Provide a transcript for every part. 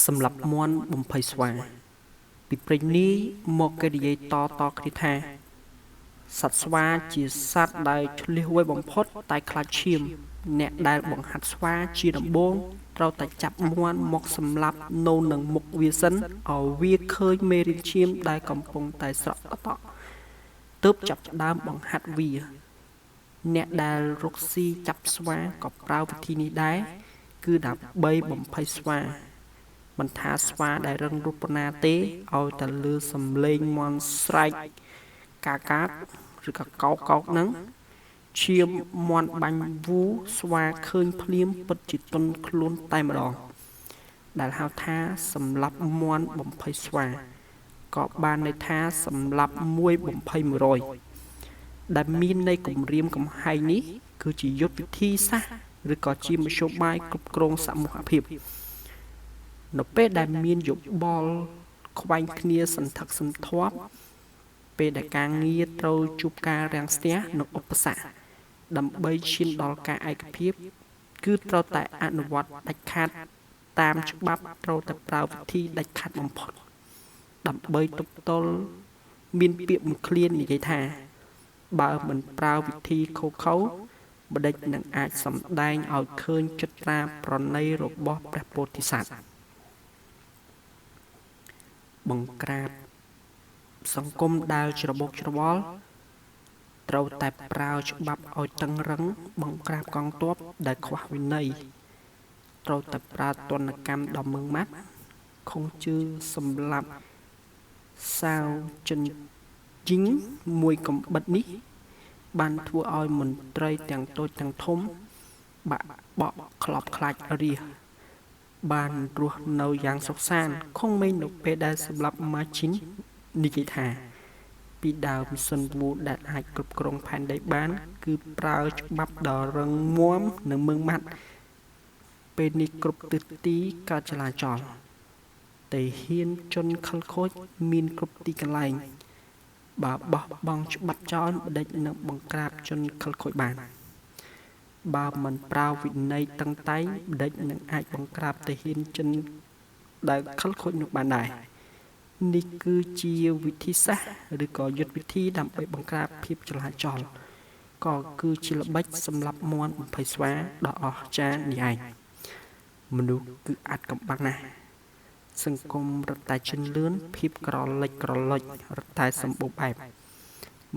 សម្រាប់មន់បំភ័យស្វាពីព្រេងនេះមកគេនិយាយតគ្នាថាសត្វស្វាជាសត្វដែលឆ្លៀសវៃបំផុតតែខ្លាចឈាមអ្នកដែលបង្ហាត់ស្វាជាដំបូងត្រូវតែចាប់មន់មកសម្លាប់នៅនឹងមុខវាសិនឲ្យវាឃើញមេរៀនឈាមដែលកំពុងតែស្រក់តក់ទើបចាប់ផ្ដើមបង្ហាត់វាអ្នកដែលរកស៊ីចាប់ស្វាក៏ប្រើវិធីនេះដែរគឺដើម្បីបំភ័យស្វាមិនថាស្វាដែលរឹងរូបប៉ុណ្ណាទេឲ្យតែលឺសំឡេងមន់ស្រែកកាឬក៏កោកហ្នឹងឈាមមន់បាញ់វូស្វាឃើញភ្លាមពិតជាទន់ខ្លួនតែម្ដងដែលហៅថាសម្លាប់មន់បំភ័យស្វាក៏បានន័យថាសម្លាប់មួយបំភ័យ100ដែលមាននៃគម្រាមកំហែងនេះគឺជាយុទ្ធវិធីសាស្ត្រឬក៏ជាមធ្យោបាយគ្រប់គ្រងសមូហភាពនៅពេលដែលមានយោបល់ខ្វែងគ្នាសន្ធឹកសន្ធាប់ពេលដែលការងារត្រូវជួបការរាំងស្ទះនិងឧបសគ្គដើម្បីឈានដល់ការឯកភាពគឺត្រូវតែអនុវត្តដាច់ខាតតាមច្បាប់ត្រូវតែប្រើវិធីដាច់ខាតបំផុតដើម្បីទប់ទល់មានពាក្យមួយឃ្លានិយាយថាបើមិនប្រើវិធីខុសបដិជ្ញនឹងអាចសម្ដែងឲ្យឃើញចិត្តត្រាប្រណីរបស់ព្រះពោធិសត្វបង្ក្រាបសង្គមដែលច្របូកច្របល់ត្រូវតែប្រើច្បាប់ឲ្យតឹងរឹងបង្ក្រាបកងទ័ពដែលខ្វះវិន័យត្រូវតែប្រើទណ្ឌកម្មដ៏ម៉ឺងម៉ាត់ខុងជើសម្រាប់សាវចិនជីងមួយកំបិតនេះបានធ្វើឲ្យមន្ត្រីទាំងតូចទាំងធំបាក់បក់ខ្លោបខ្លាចរាបានរស់នៅយ៉ាងសុខសាន្តគង់មិននៅពេលដែលសម្រាប់ម៉ាជីននិយាយថាពីដើមសិនវូដែលអាចគ្រប់គ្រងផែនដីបានគឺប្រើច្បាប់ដ៏រឹងមាំនិងម៉ឺងម៉ាត់ពេលនេះគ្រប់ទិសទីកើតចលាចលតែហ៊ានជន់ខិលខូចមានគ្រប់ទីកន្លែងបើបោះបង់ច្បាប់ចោលបដិជ្ញនឹងបង្ក្រាបជនខិលខូចបានបើមិនប្រើវិន័យតឹងតែងបដិជ្ញនឹងអាចបង្ក្រាបទាហានចិនដែលខិលខូចនោះបានដែរនេះគឺជាវិធីសាស្ត្រឬក៏យុទ្ធវិធីដើម្បីបង្ក្រាបភាពចលាចលក៏គឺជាល្បិចសម្រាប់មន់បំភ័យស្វាដ៏អស្ចារ្យនេះឯងមនុស្សគឺអាចកំបាំងណាស់សង្គមរត់តែជឿនលឿនភាពក្រលិចរត់តែសម្បូរបែប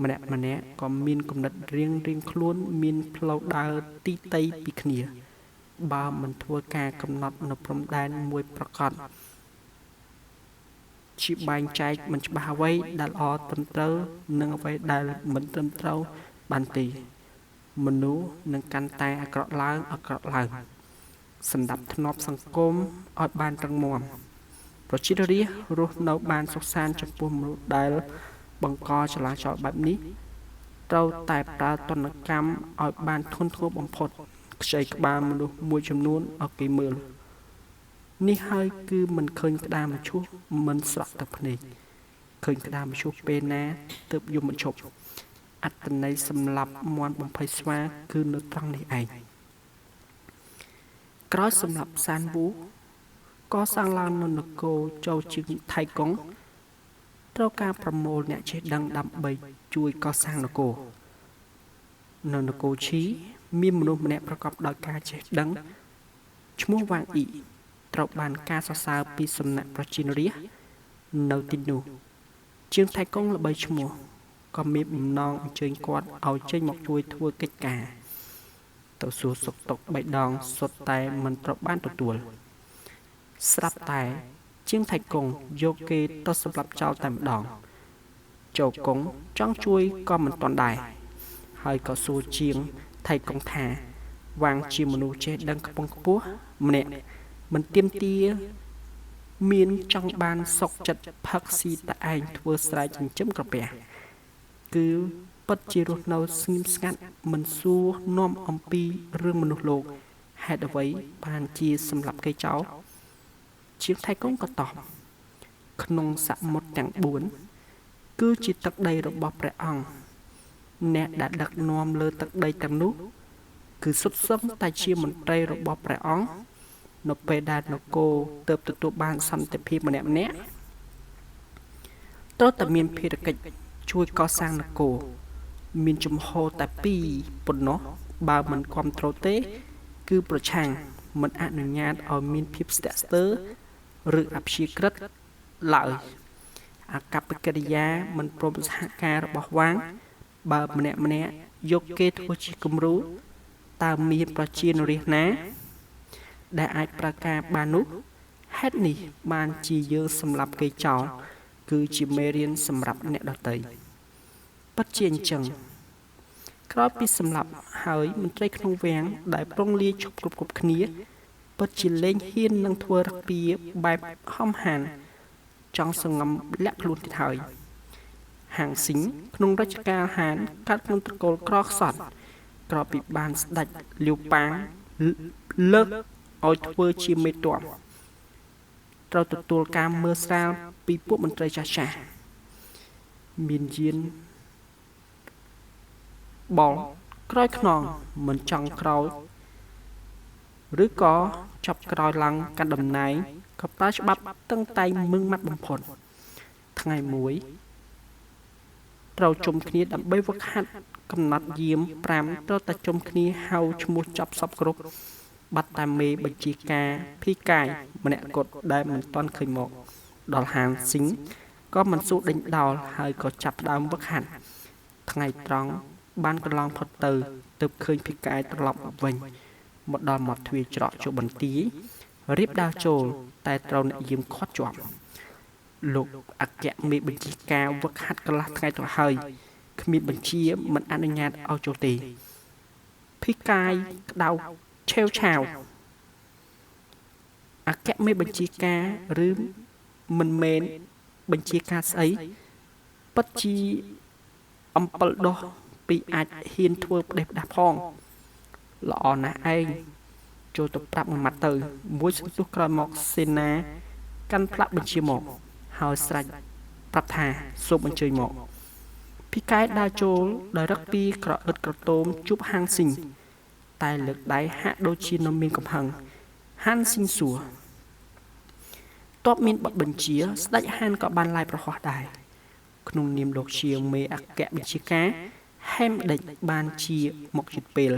ម្នាក់ក៏មានគំនិតរៀងខ្លួនមានផ្លូវដើរទីតីពីគ្នាបើមិនធ្វើការកំណត់នៅព្រំដែនមួយប្រកបជាបែងចែកមិនច្បាស់អ្វីដែលល្អត្រឹមត្រូវនិងអ្វីដែលមិនត្រឹមត្រូវបានទេមនុស្សនឹងកាន់តែអាក្រក់ឡើងសន្តិភាពធ្នាប់សង្គមឲ្យបានរឹងមាំប្រជារាស្ត្ររស់នៅបានសុខសាន្តចំពោះមនុស្សដែលបង្កចលាចលបែបនេះត្រូវតែប្រើទណ្ឌកម្មឲ្យបានធ្ងន់ធ្ងរបំផុតខ្ចីក្បាលមនុស្សមួយចំនួនឲ្យគេមើលនេះហើយគឺមិនឃើញក្តាមឈូសមិនស្រក់ទឹកភ្នែកឃើញក្តាមឈូសពេលណាទើបយំមិនឈប់អត្តន័យសម្រាប់មន់បំភ័យស្វាគឺនៅត្រង់នេះឯងក្រោយសម្រាប់សានវូក៏សាងឡើងនៅនគរចូលជើងថៃកុងត្រូវការប្រមូលអ្នកចេះដឹងដើម្បីជួយកសាងនគរនៅនគរឈីមានមនុស្សម្នាក់ប្រកបដោយការចេះដឹងឈ្មោះវ៉ាងអ៊ីត្រូវបានការសរសើរពីសំណាក់ប្រជារាស្ត្រនៅទីនោះជាងថៃកុងល្បីឈ្មោះក៏មានបំណងអញ្ជើញគាត់ឲ្យចេញមកជួយធ្វើកិច្ចការទៅសួរសុខទុក្ខ3ដងសុទ្ធតែមិនត្រូវបានទទួលស្រាប់តែជាងថៃកុងយកគេទៅសម្លាប់ចោលតែម្ដងចៅកុងចង់ជួយក៏មិនទាន់ដែរហើយក៏សួរជាងថៃកុងថាវាងជាមនុស្សចេះដឹងខ្ពង់ខ្ពស់ម្នាក់មិនទៀមទាមានចង់បានសុខចិត្តផឹកស៊ីតែឯងធ្វើស្រែចិញ្ចឹមក្រពះគឺពិតជារស់នៅស្ងៀមស្ងាត់មិនសួរនាំអំពីរឿងមនុស្សលោកហេតុអ្វីបានជាសម្លាប់គេចោលជាងថៃកុងក៏តបក្នុងសមុទ្រទាំង4គឺជាទឹកដីរបស់ព្រះអង្គអ្នកដែលដឹកនាំលើទឹកដីទាំងនោះគឺសុទ្ធសឹងតែជាមន្ត្រីរបស់ព្រះអង្គ នៅពេលដែលនគរទើបទទួលបានសន្តិភាពម្នាក់ត្រូវតែមានភារកិច្ចជួយកសាងនគរមានជំហរតែ2ប៉ុណ្ណោះបើមិនគ្រប់គ្រងទេគឺប្រឆាំងមិនអនុញ្ញាតឲ្យមានភាពស្ទាក់ស្ទើរឬអព្យាក្រឹតឡើយអាកប្បកិរិយាមិនព្រមសហការរបស់វាងបើម្នាក់យកគេធ្វើជាគំរូតើមានប្រជានុរាស្ត្រណាដែលអាចប្រកាសបាននោះហេតុនេះបានជាយើងសម្លាប់គេចោលគឺជាមេរៀនសម្រាប់អ្នកដទៃពិតជាអញ្ចឹងក្រោយពីសម្លាប់ហើយមន្ត្រីក្នុងវាំងដែលប្រុងលាឈប់គ្រប់គ្នាពិតជាលែងហ៊ាននឹងធ្វើរពាបែបហំហានចង់សងំលាក់ខ្លួនទៀតហើយហាងស៊ីងក្នុងរជ្ជកាលហានកាត់ក្នុងត្រកូលក្រខ្សត់ក្រោយពីបានស្ដេចលាវប៉ាងលើកឲ្យធ្វើជាមេទ័ពត្រូវទទួលការមើលស្រាលពីពួកមន្ត្រីចាស់មានយានបលក្រោយខ្នងមិនចង់ក្រោយឬក៏ចាប់ក្រោយឡើងកាន់តំណែងក៏ប្រើច្បាប់តឹងតែងមឹងម៉ាត់បំផុតថ្ងៃមួយត្រូវជុំគ្នាដើម្បីវឹកហាត់កំណត់យាម5ត្រូវតែជុំគ្នាហៅឈ្មោះចាប់សពគ្រប់បាត់តែមេបញ្ជាការភីកាយម្នាក់គត់ដែលមិនទាន់ឃើញមកដល់ហាងស៊ីងក៏មិនសួរដេញដោលហើយក៏ចាប់ដើមវឹកហាត់ថ្ងៃត្រង់បានកន្លងផុតទៅទើបឃើញភីកាយត្រឡប់មកវិញមកដល់មាត់ទ្វារច្រកចូលបន្ទាយរៀបដើរចូលតែត្រូវអ្នកយាមខាត់ជាប់លោកអគ្គមេបញ្ជាការវឹកហាត់កន្លះថ្ងៃទៅហើយគ្មានបញ្ជាមិនអនុញ្ញាតឲ្យចូលទេភីកាយក្តៅឆេវឆាវអគ្គមេបញ្ជាការឬមិនមែនបញ្ជាការស្អីពិតជាអំពិលដោះពីអាចហ៊ានធ្វើផ្ដេសផ្ដាស់ផងល្អណាស់ឯងចូលទៅប្រាប់មួយម៉ាត់ទៅមួយសន្ទុះក្រោយមកសេនាកាន់ផ្លាក់បញ្ជាមកហើយស្រេចប្រាប់ថាសូមអញ្ជើញមកភីកែដើរចូលដោយរឹកពីក្រអឹតក្រទមជួបហាងស៊ីងតែលើកដៃហាក់ដូចជានៅមានកំហឹងហានស៊ីងសួរតបមានបទបញ្ជាស្ដេចហានក៏បានឡាយប្រហោះដែរក្នុងនាមលោកជាមេអគ្គបញ្ជាការហេមដេចបានជាមកជិតពេល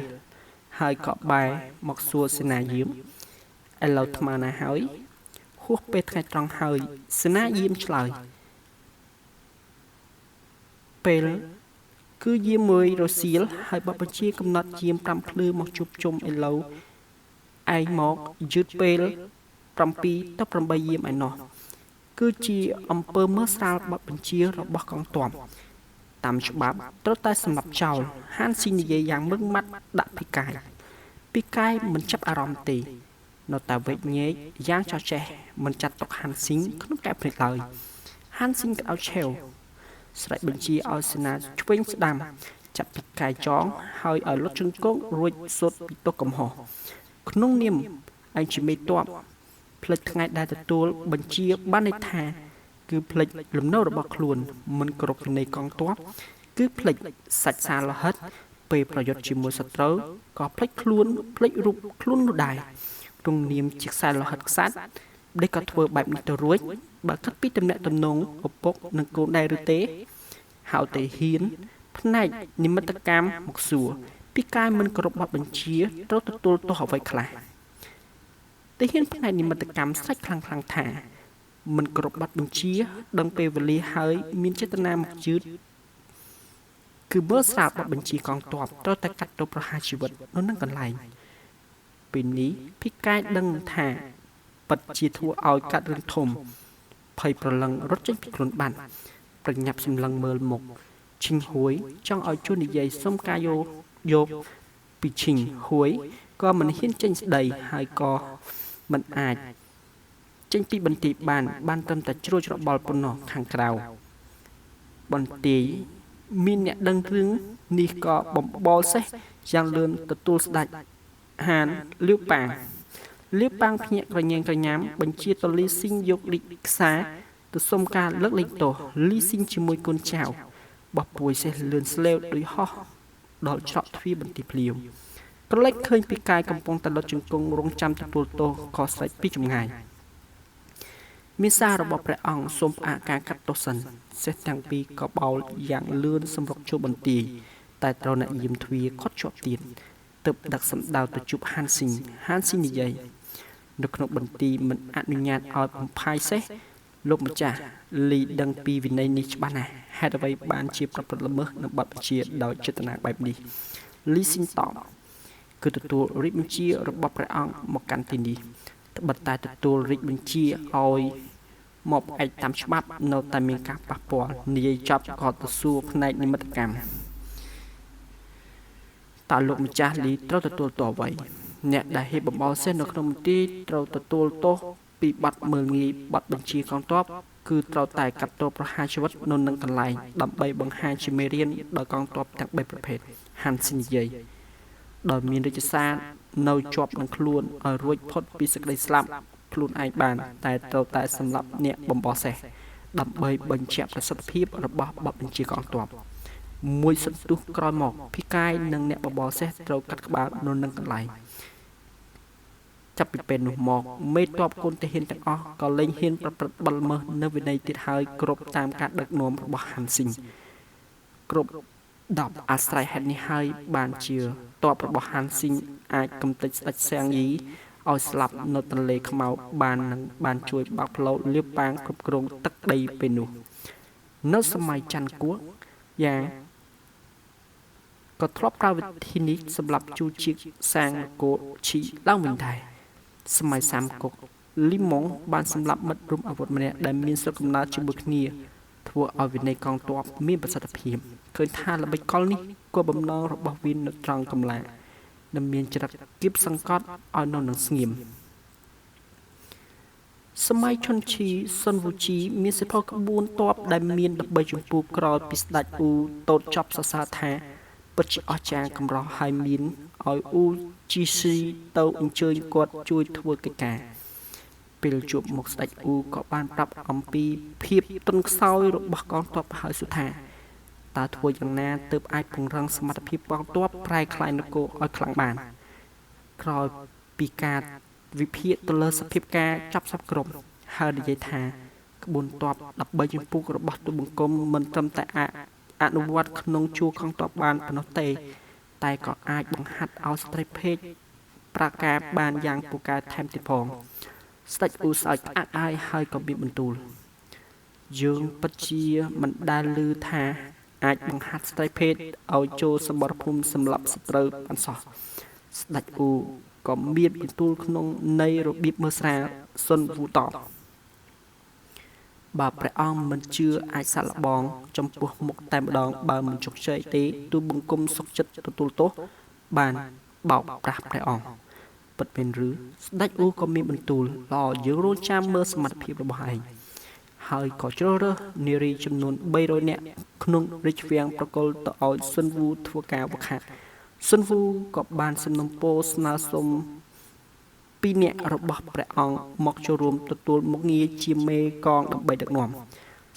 ហើយក៏បែរមកសួរសេនាយាមឥឡូវថ្មណាហើយហួសពេលថ្ងៃត្រង់ហើយសេនាយាមឆ្លើយពេលគឺយាមមួយរសៀលហើយបបបញ្ជាកំណត់យាម5ភ្លឺមកជួបជុំឥឡូវឯងមកយឺតពេល7ទៅ8យាមឯណោះគឺជាអំពើមើលស្រាលបបបញ្ជារបស់កងទ័ពតាមច្បាប់ត្រូវតែសម្លាប់ចោលហានស៊ីនិយាយយ៉ាងមឹងម៉ាត់ដាក់ភីកាយមិនចាប់អារម្មណ៍ទេនៅតែវេកញែកយ៉ាងចោះចេះមិនចាត់ទុកហានស៊ីងក្នុងកែភ្នែកឡើយហានស៊ីងក៏ឲ្យឆេវស្រែកបញ្ជាឲ្យសេនាឆ្វេងស្ដាំចាប់ភីកាយចងហើយឲ្យលុតជង្គង់រួចសុទ្ធពីទុកកំហុសក្នុងនាមឯងជាមេទ័ពផ្លេចថ្ងៃដែលទទួលបញ្ជាបានន័យថាគឺផ្លេចលំនៅរបស់ខ្លួនមិនគោរពវិន័យកងទ័ពគឺផ្លេចសាច់សាលហិតពេលប្រយុទ្ធជាមួយសត្រូវក៏ផ្លេចខ្លួនផ្លេចរូបខ្លួននោះដែរក្នុងនាមជាខ្សែលហិតខ្សាច់ដេកក៏ធ្វើបែបនេះទៅរួចបើគិតពីតំណែងតំណងឪពុកនិងកូនដែរឬទេហៅតែហ៊ានផ្នែកនិមិត្តកម្មមកសួរពីកាយមិនគោរពបទបញ្ជាត្រូវទទួលទោសអ្វីខ្លះតែហ៊ានផ្នែកនិមិត្តកម្មស្រេចខ្លាំងថាមិនគោរពបទបញ្ជាដឹងពេលវេលាហើយមានចេតនាមកយឺតគឺមើលស្រាលបទបញ្ជាកងទ័ពត្រូវតែកាត់ទោសប្រហារជីវិតនៅនឹងកន្លែងពេលនេះភីកាយដឹងថាពិតជាធ្វើឲ្យកាត់រឿងធំភ័យប្រឡឹងរត់ចេញពីខ្លួនបានប្រញាប់សម្លឹងមើលមុខឈិងហួយចង់ឲ្យជួននិយាយសុំការយកពីឈិងហួយក៏មិនហ៊ានចេញស្ដីហើយក៏មិនអាចចេញពីបន្ទាយបានត្រឹមតែជ្រួចច្របល់ប៉ុណ្ណោះខាងក្រៅបន្ទាយមានអ្នកដឹងរឿងនេះក៏បំបល់សេះយ៉ាងលឿនទទួលស្ដេចហានលាវប៉ាងភ្ញាក់ក្រញែងក្រញាំបញ្ជាទៅលីស៊ីងយកលិចខ្សាទៅសុំការលើកលែងទោសលីស៊ីងជាមួយកូនចៅបោះពួយសេះលឿនស្លេវដោយហោះដល់ច្រកទ្វារបន្ទាយភ្លាវ ក្រឡេកឃើញពីកាយកំពុងតែលុតជង្គង់រងចាំទទួលទោសខុសស្រេចពីចម្ងាយមានសាររបស់ព្រះអង្គសូមផ្អាកការកាត់ទោសសិនសេះទាំងពីរក៏បោលយ៉ាងលឿនសម្រុកជួបបន្ទាយតែត្រូវអ្នកយាមទ្វារខត់ជាប់ទៀតទើបដឹកសម្ដៅទៅជួបហានស៊ីងនិយាយនៅក្នុងបន្ទាយមិនអនុញ្ញាតឲ្យបំផាយសេះលោកម្ចាស់លីដឹងពីវិន័យនេះច្បាស់ណាស់ហេតុអ្វីបានជាប្រព្រឹត្តល្មើសនៅបទបញ្ជាដោយចេតនាបែបនេះលីស៊ីងតបគឺទទួលរាជបញ្ជារបស់ព្រះអង្គមកកាន់ទីនេះត្បិតតែទទួលរាជបញ្ជាឲ្យមកឯកតាមច្បាប់នៅតែមានការប៉ះពាល់និយាយចប់ក៏ទៅសួរផ្នែកនិមិត្តកម្មតើលោកម្ចាស់លីត្រូវទទួលទោសអ្វីអ្នកដែលហេតុបំបោសេះនៅក្នុងមន្ទីរត្រូវទទួលទោសពីបទមើលងាយបទបញ្ជាកងទ័ពគឺត្រូវតែកាត់ទោសប្រហារជីវិតនៅនឹងកន្លែងដើម្បីបង្ហាញជាមេរៀនដល់កងទ័ពទាំង3ប្រភេទហានស៊ីនិយាយដោយមានរាជសារនៅជាប់នឹងខ្លួនឲ្យរួចផុតពីសេចក្តីស្លាប់ខ្លួនឯងបានតែត្រូវតែសម្លាប់អ្នកបំបោសេះដើម្បីបញ្ជាក់ប្រសិទ្ធភាពរបស់បទបញ្ជាកងទ័ពមួយសន្ទុះក្រោយមកភិកាយនិងអ្នកបំបោសេះត្រូវកាត់ក្បាលនៅនឹងកន្លែងចាប់ពីពេលនោះមកមេទ័ពគុនទាហានទាំងអស់ក៏លែងហ៊ានប្រព្រឹត្តបទល្មើសនៅវិន័យទៀតហើយគ្រប់តាមការដឹកនាំរបស់ហានស៊ីងគ្រប់10អាស្រ័យហេតុនេះហើយបានជាទ័ពរបស់ហានស៊ីងអាចកំទេចស្ដេចសៀងយីឲ្យស្លាប់នៅទន្លេខ្មៅបានជួយបើកផ្លូវលាបប៉ាងគ្រប់គ្រងទឹកដីពេលនោះនៅសម័យច័ន្ទគួរយ៉ាងក៏ធ្លាប់ប្រើវិធីនេះសម្រាប់ជួជាសាងនគរឈីឡើងវិញដែរសម័យសាមកុកលីម៉ុងបានសម្លាប់មិត្តរួមអាវុធម្នាក់ដែលមានស្រុកកំណើតជាមួយគ្នាធ្វើឲ្យវិន័យកងទ័ពមានប្រសិទ្ធភាពឃើញថាល្បិចកលនេះគោលបំណងរបស់វានៅត្រង់កម្លាំងដែលមានចរិតគៀបសង្កត់ឲ្យនៅនឹងស្ងៀមសម័យឈុនឈីសុនវូជីមានសិភៅក្បួនទ័ពដែលមាន13ជំពូកក្រោយពីស្ដេចអ៊ូតូតចប់សរសើរថាពិតជាអស្ចារ្យកម្រោះហើយមានឲ្យអ៊ូជីស៊ីទៅអញ្ជើញគាត់ជួយធ្វើកិច្ចការពេលជួបមុខស្ដេចអ៊ូក៏បានប្រាប់អំពីភាពទន់ខ្សោយរបស់កងទ័ពហើយសួរថាតើធ្វើយ៉ាងណាទើបអាចពង្រឹងសមត្ថភាពកងទ័ពប្រែក្លាយនគរឲ្យខ្លាំងបានក្រោយពីការវិភាគទៅលើសភាពការចាប់សពក្រុមហើយនិយាយថាក្បួនទ័ព13ជំពូករបស់ទូបង្គំមិនត្រឹមតែអនុវត្តក្នុងជួរកងទ័ពបានប៉ុណ្ណោះទេតែក៏អាចបង្ហាត់ឲ្យស្ត្រីភេទប្រកាសបានយ៉ាងពូកែថែមទៀតផងស្ដេចអ៊ូស្អើចក្អាក់ហើយក៏មានបន្ទូលយើងពិតជាមិនដែលឮថាអាចបង្ហាត់ស្ត្រីភេទឲ្យចូលសម្បរភូមិសម្រាប់សត្រូវបានសោះស្ដេចអ៊ូក៏មានបន្ទូលក្នុងន័យរបៀបមើលស្រាលសុនវូតបបើព្រះអង្គមិនជឿអាចសាក់លបងចំពោះមុខតែម្ដងបើមិនជោគជ័យទេទូបង្គំសុខចិត្តទទួលទោសបានបោកប្រាស់ព្រះអង្គពិតមែនឬស្ដេចអ៊ូក៏មានបន្ទូលល្អយើងរងចាំមើលសមត្ថភាពរបស់ឯងហើយក៏ជ្រើសរើសនារីចំនួន300នាក់ក្នុងរាជវាំងប្រគល់ទៅឲ្យសុនវូធ្វើការវឹកហាត់សុនវូក៏បានសំណូមពរស្នើសុំ2នាក់របស់ព្រះអង្គមកចូលរួមទទួលមុខងារជាមេកងដើម្បីដឹកនាំ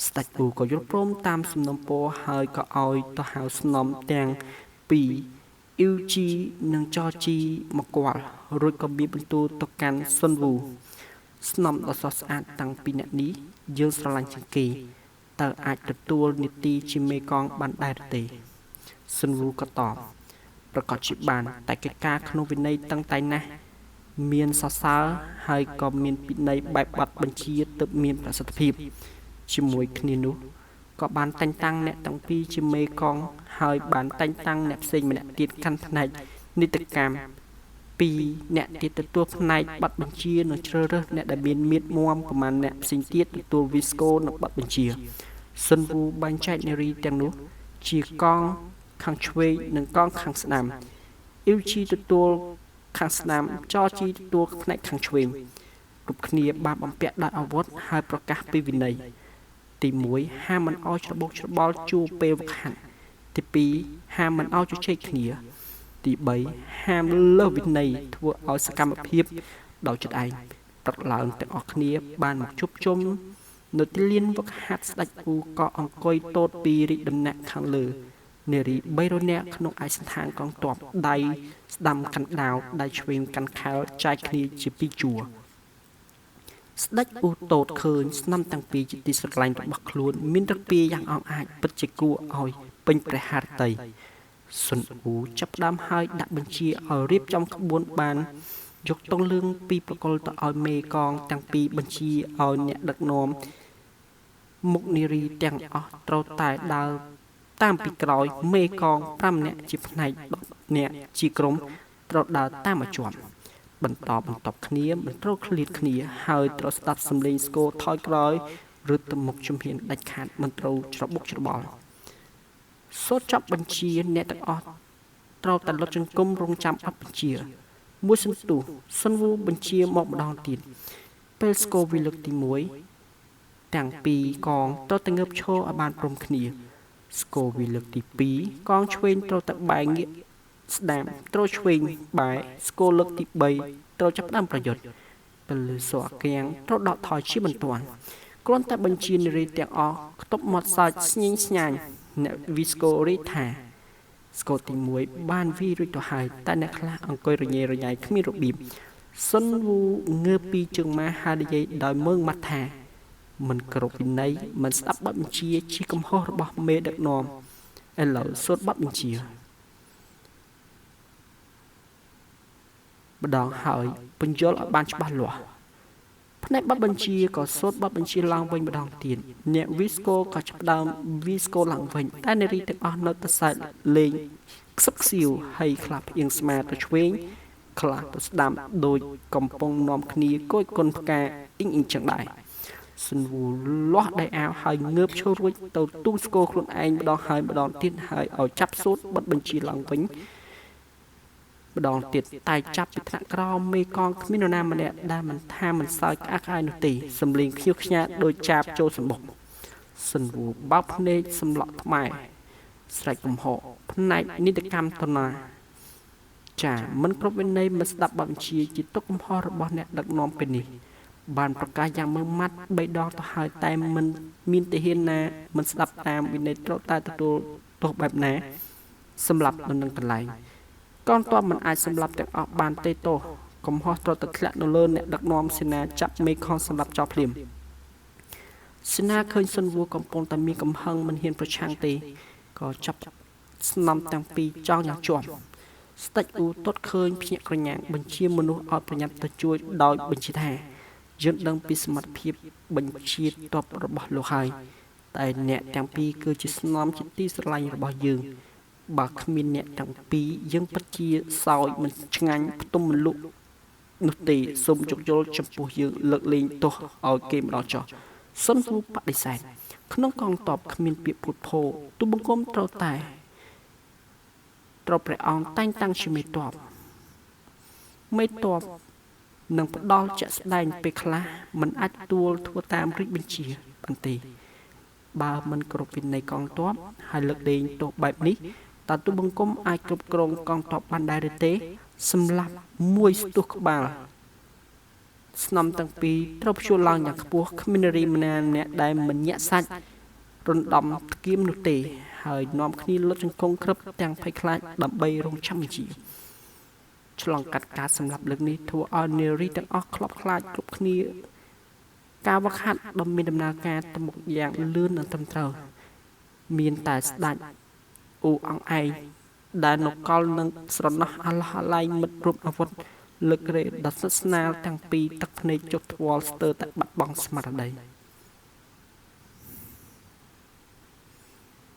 ស្ដេចអ៊ូក៏យល់ព្រមតាមសំណូមពរហើយក៏ឲ្យទៅហៅស្នំទាំងពីរអ៊ីវជីនិងចជីមកគាល់រួចក៏មានបន្ទូលទៅកាន់សុនវូស្នំដ៏ស្រស់ស្អាតតាំងពីអ្នកនេះយើងស្រឡាញ់ជាងគេតើអាចទទួលនីតិជាមេកងបានដែរទេសុនវូក៏តបប្រកាសជាបានតែកិច្ចការក្នុងវិន័យតឹងតែងណាស់មានសរសើរហើយក៏មានពិន័យបែបបទបញ្ជាទើបមានប្រសិទ្ធភាពជាមួយគ្នានោះក៏បានតែងតាំងអ្នកទាំងពីរជាមេកងហើយបានតែងតាំងអ្នកផ្សេងម្នាក់ទៀតកាន់ផ្នែកនីតិកម្ម2អ្នកទៀតទទួលផ្នែកបទបញ្ជានិងជ្រើសរើសអ្នកដែលមានមាឌមាំប្រមាណអ្នកផ្សេងទៀតទទួលវីស្កូនិងបទបញ្ជាសុនវូបែងចែកនារីទាំងនោះជាកងខាងឆ្វេងនិងកងខាងស្ដាំអ៊ីវជីទទួលខាងស្ដាំចជីទទួលផ្នែកខាងឆ្វេងគ្រប់គ្នាបានបំពាក់ដោយអាវុធហើយប្រកាសពីវិន័យទី1ហាមមិនឲ្យច្របូកច្របល់ជួរពេលវឹកហាត់ទី2ហាមមិនឲ្យជជែកគ្នាទី3ហាមលើសវិន័យធ្វើឲ្យសកម្មភាពដោយចិត្តឯងព្រឹកឡើងទាំងអស់គ្នាបានមកជួបជុំនៅទីលានវឹកហាត់ស្ដេចអ៊ូក៏អង្គុយតូតពីរាជដំណាក់ខាងលើ នារី300នាក់ក្នុងឯកសណ្ឋានកងទ័ពដៃស្ដាំកាន់ដាវដៃឆ្វេងកាន់ខែលចែកគ្នាជាពីរជួរស្ដេចអ៊ូតូតឃើញស្នំទាំងពីរជាទីស្រឡាញ់របស់ខ្លួនមានរពាយ៉ាងអង់អាចពិតជាគួរឲ្យពេញព្រះハរតីសុនអ៊ូចាប់ផ្ដើមហើយដាក់បញ្ជាឲ្យរៀបចំក្បួនបានយកទងលឿងពីប្រកុលទៅឲ្យមេកងទាំងពីរបញ្ជាឲ្យអ្នកដឹកនាំមុខនារីទាំងអស់ត្រូវតែដើរតាមពីក្រោយមេកង5នាក់ជាផ្នែក10នាក់ជាក្រុមត្រូវដើរតាមឲ្យជាប់បន្តគ្នាមិនត្រូវឃ្លាតគ្នាហើយត្រូវស្ដាប់សំឡេងស្គរថយក្រោយឬទៅមុខជំហានដាច់ខាតមិនត្រូវច្របូកច្របល់សូត្រចាប់បញ្ជាអ្នកទាំងអស់ត្រូវតែលុតចង្គមរងចាំអត់បញ្ជាមួយសន្ទុះសុនវូបញ្ជាមកម្ដងទៀតពេលស្គរវិលឹកទី1ទាំងពីរកងត្រូវតែងើបឈរឲ្យបានព្រមគ្នាស្គរវិលឹកទី2កងឆ្វេងត្រូវតែបែរងាកស្ដាំត្រូវឆ្វេងបែរស្គរលើកទី3ត្រូវចាប់ផ្ដើមប្រយុទ្ធពេលលឺសូរអាគាំងត្រូវដកថយជាបន្ទាន់គ្រាន់តែបញ្ជានារីទាំងអស់ខ្ទប់មាត់សើចស្ញែងស្ញាញអ្នកវីស្កូរីថាស្គរទី1បានវីរួចទៅហើយតែអ្នកខ្លះអង្គុយរញ៉េរញ៉ៃគ្មានរបៀបសុនវូងើបពីជើងម៉ាហើយនិយាយដោយមើងមាត់ថាមិនគ្រប់វិន័យមិនស្ដាប់បទបញ្ជាជាកំហុសរបស់មេដឹកនាំឥឡូវសូត្របទបញ្ជាម្ដងហើយពន្យល់ឲ្យបានច្បាស់លាស់ផ្នែកបទបញ្ជាក៏សូត្របទបញ្ជាឡើងវិញម្ដងទៀតអ្នកវីស្កូក៏ចាប់ផ្ដើមវីស្កូឡើងវិញតែនារីទាំងអស់នៅតែសើចលេងខ្សឹបខ្សៀវហើយខ្លះផ្អៀងស្មាទៅឆ្វេងខ្លះទៅស្ដាំដោយកំពុងនាំគ្នាគួយគុនផ្កាអ៊ីងចឹងដែរសុនវូលាស់ដៃអាវហើយងើបឈររួចទៅទូស្គរខ្លួនឯងម្ដងហើយម្ដងទៀតហើយឲ្យចាប់សូត្របទបញ្ជាឡើងវិញម្ដងទៀតតែចាប់ពីថ្នាក់ក្រោមមេកងគ្មាននរណាម្នាក់ដែលមិនថាមិនសើចក្អាកក្អាយនោះទេសំលេងខ្ញៀវខ្ញាដោយចាបចូលសម្បុកសុនវូបោកភ្នែកសម្លក់ថ្មែស្រែកកំហកផ្នែកនីតិកម្មតណាចាមិនគ្រប់វិន័យមិនស្ដាប់បទបញ្ជាជាទុកកំហុសរបស់អ្នកដឹកនាំពេលនេះបានប្រកាសយ៉ាងម៉ឺងម៉ាត់3ដងទៅហើយតែមិនមានទាហានណាមិនស្ដាប់តាមវិន័យត្រូវតែទទួលទោសបែបណាសម្រាប់នៅនឹងកន្លែងកងទ័ពមិនអាចសម្លាប់ទាំងអស់បានទេទោសកំហុសត្រូវតែធ្លាក់នៅលើអ្នកដឹកនាំសេនាចាប់មេខុសសម្រាប់ចោលភ្លាមសេនាឃើញសុនវូកំពុងតែមានកំហឹងមិនហ៊ានប្រឆាំងទេក៏ចាប់ស្នំទាំងពីរចោលយ៉ាងជាប់ស្ដេចអ៊ូទត់ឃើញភ្ញាក់ក្រញាំងបញ្ជាមនុស្សឲ្យប្រញាប់ទៅជួយដោយបញ្ជាថាយើងដឹងពីសមត្ថភាពបញ្ជាទ័ពរបស់លោកហើយតែអ្នកទាំងពីរគឺជាស្នំជាទីស្រឡាញ់របស់យើងបើគ្មានអ្នកទាំងពីរយើងពិតជាសោយមិនឆ្ងាញ់ផ្ទុំមិនលុកនោះទេសូមជោគយល់ចំពោះយើងលើកលែងទោសឲ្យគេម្ដងចោះសុនវូបដិសេធក្នុងកងទ័ពគ្មានពាក្យពុតផោទូបង្គំត្រូវព្រះអង្គតែងតាំងជាមេទ័ពនឹងផ្ដល់ជាក់ស្ដែងពេលខ្លះមិនអាចទទួលធ្វើតាមរាជបញ្ជាបានទេបើមិនគ្រប់វិន័យកងទ័ពហើយលើកលែងទោសបែបនេះតើទូបង្គំអាចគ្រប់គ្រងកងទ័ពបានដែរឬទេសម្រាប់មួយស្ទុះក្បាលស្នំទាំងពីរត្រូវព្យួរឡើងយ៉ាងខ្ពស់គ្មាននារីម្នាក់ដែលមិនញាក់សាច់រំដំថ្គាមនោះទេហើយនាំគ្នាលុតជង្គង់ក្រឹបទាំងភ័យខ្លាចដើម្បីរងចាំបញ្ជាឆ្លងកាត់ការសម្លាប់លើកនេះធ្វើឲ្យនារីទាំងអស់ខ្លាប់ខ្លាចគ្រប់គ្នាការវឹកហាត់ដ៏មានដំណើរការទៅមុខយ៉ាងលឿននិងត្រឹមត្រូវមានតែស្ដេចអ៊ូអង្គឯងដែលនគរនឹងស្រណោះអាឡោះអាឡៃមិត្តគ្រប់អាវុធលើករេដ៏ស្និទ្ធស្នាលទាំងពីរទឹកភ្នែកចុះថ្វល់ស្ទើរតែបាត់បង់ស្មារតី